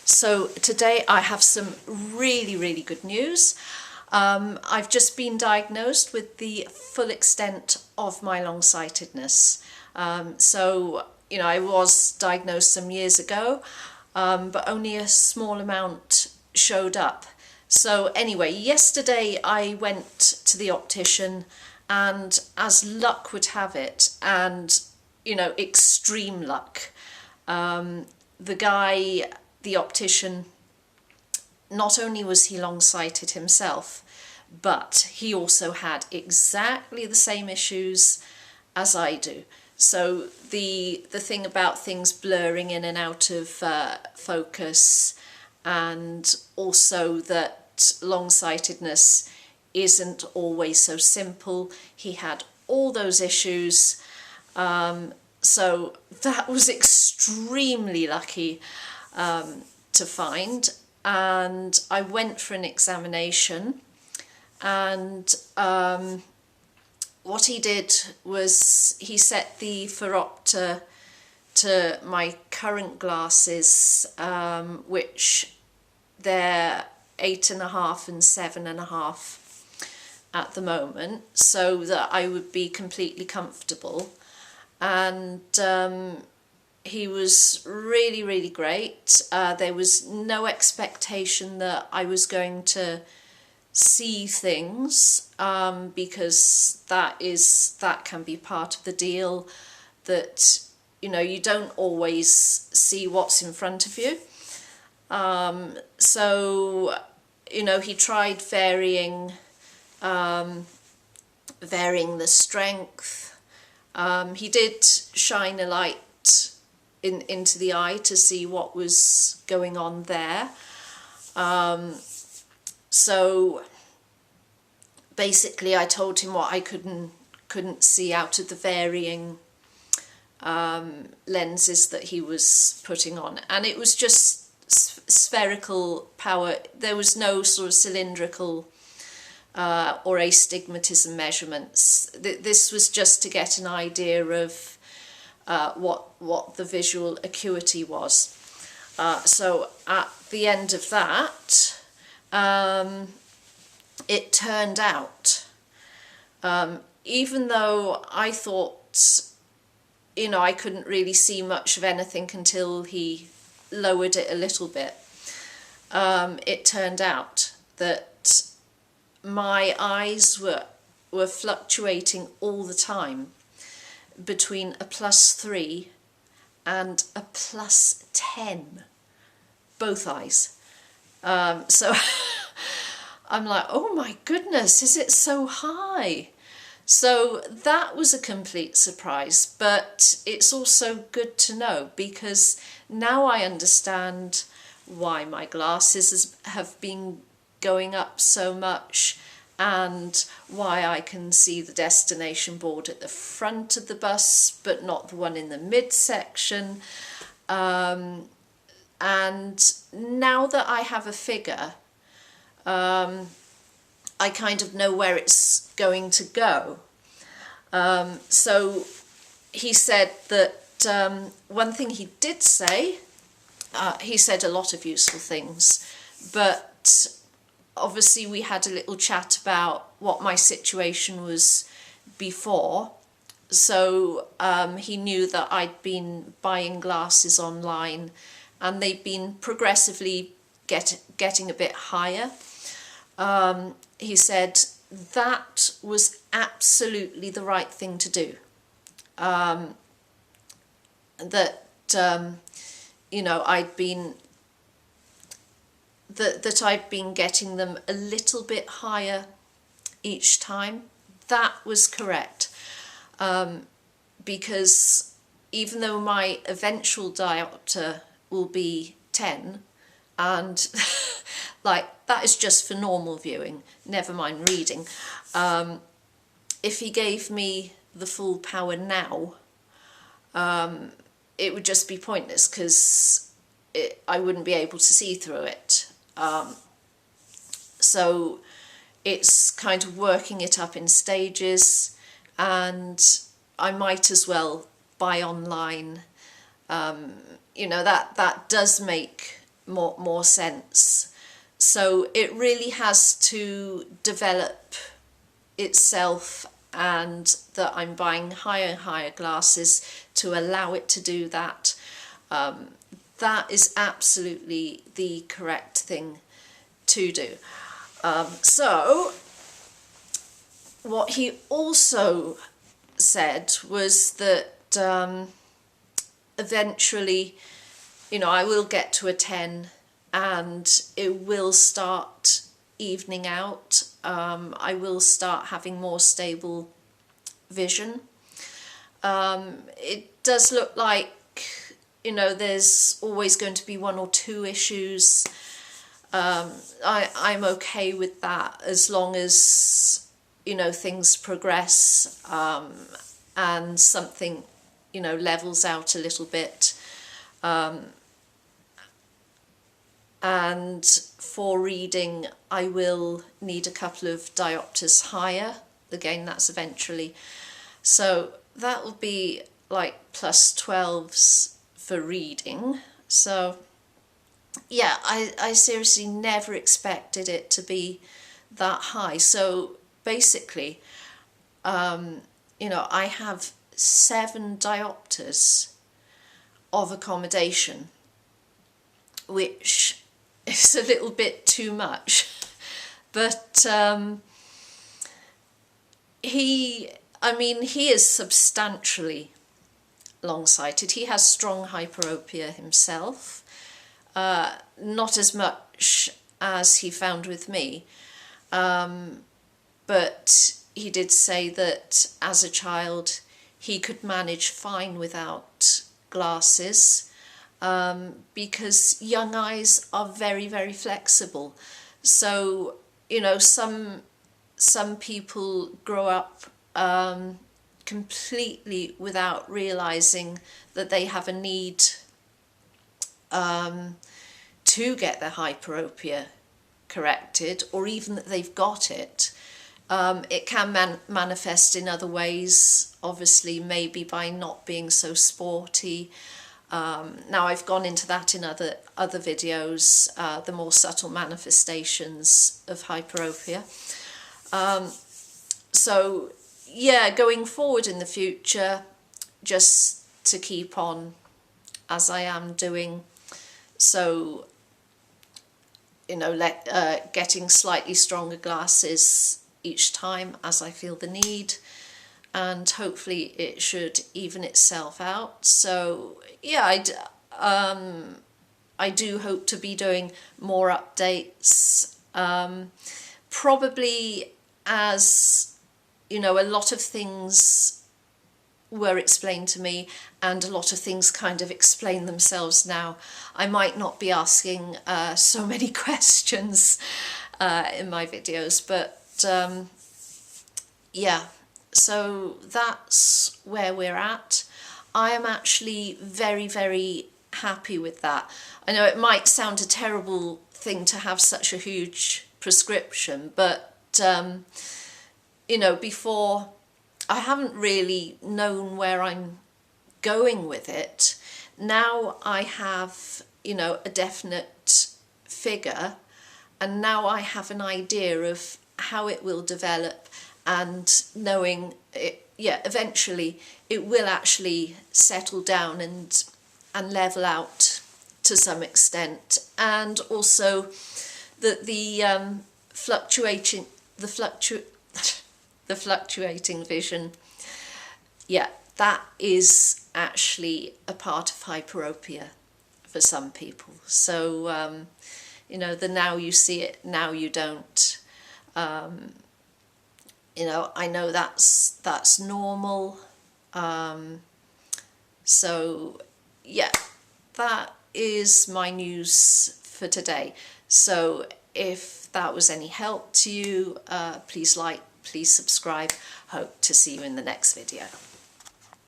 So today I have some really good news. I've just been diagnosed with the full extent of my long-sightedness. I was diagnosed some years ago, but only a small amount showed up. So anyway, yesterday I went to the optician, and as luck would have it, and extreme luck, the optician, not only was he long-sighted himself, but he also had exactly the same issues as I do. So the thing about things blurring in and out of focus, and also that long-sightedness isn't always so simple. He had all those issues. So that was extremely lucky to find. And I went for an examination, and what he did was he set the Hyperopia to my current glasses, which they're 8.5 and 7.5 at the moment, so that I would be completely comfortable. And he was really great. There was no expectation that I was going to see things, because that can be part of the deal, that you don't always see what's in front of you. He tried varying the strength. He did shine a light into the eye to see what was going on there. So basically I told him what I couldn't see out of the varying lenses that he was putting on, and it was just spherical power. There was no sort of cylindrical or astigmatism measurements. This was just to get an idea of what the visual acuity was. So at the end of that, it turned out, even though I thought, I couldn't really see much of anything until he lowered it a little bit, it turned out that my eyes were fluctuating all the time between a +3 and a +10, both eyes. So I'm like, oh my goodness, is it so high? So that was a complete surprise, but it's also good to know, because now I understand why my glasses have been going up so much, and why I can see the destination board at the front of the bus but not the one in the midsection. And now that I have a figure, I kind of know where it's going to go. So he said that one thing he did say, he said a lot of useful things, but obviously we had a little chat about what my situation was before. So he knew that I'd been buying glasses online, and they'd been progressively getting a bit higher. He said that was absolutely the right thing to do. That I'd been getting them a little bit higher each time. That was correct, because even though my eventual diopter will be 10, and like that is just for normal viewing, never mind reading, if he gave me the full power now, it would just be pointless, because I wouldn't be able to see through it. So it's kind of working it up in stages, and I might as well buy online. That does make more sense. So it really has to develop itself, and that I'm buying higher and higher glasses to allow it to do that. That is absolutely the correct thing to do. So what he also said was that eventually, you know, I will get to a 10 and it will start evening out. I will start having more stable vision. It does look like, you know, there's always going to be one or two issues. I'm okay with that as long as, you know, things progress and something, you know, levels out a little bit. And for reading, I will need a couple of diopters higher. Again, that's eventually. So that will be like plus 12s for reading. So yeah, I seriously never expected it to be that high. So basically, you know, I have 7 diopters of accommodation, which is a little bit too much. But he is substantially long-sighted. He has strong hyperopia himself, not as much as he found with me, but he did say that as a child he could manage fine without glasses, because young eyes are very, very flexible. So, you know, some people grow up completely without realizing that they have a need to get their hyperopia corrected, or even that they've got it. It can manifest in other ways, obviously, maybe by not being so sporty. Now I've gone into that in other videos, the more subtle manifestations of hyperopia. So yeah, going forward in the future, just to keep on as I am doing. So, you know, getting slightly stronger glasses each time as I feel the need, and hopefully it should even itself out. So yeah, I do hope to be doing more updates, probably, as you know, a lot of things were explained to me and a lot of things kind of explain themselves now. I might not be asking so many questions in my videos, but yeah, so that's where we're at. I am actually very, very happy with that. I know it might sound a terrible thing to have such a huge prescription, but you know, before, I haven't really known where I'm going with it. Now I have, you know, a definite figure, and now I have an idea of how it will develop, and knowing it, yeah, eventually it will actually settle down and level out to some extent, and also that the fluctuating vision, yeah, that is actually a part of hyperopia for some people. So you know, the now you see it, now you don't. You know, I know that's normal. So yeah, that is my news for today. So if that was any help to you, please like, please subscribe. Hope to see you in the next video.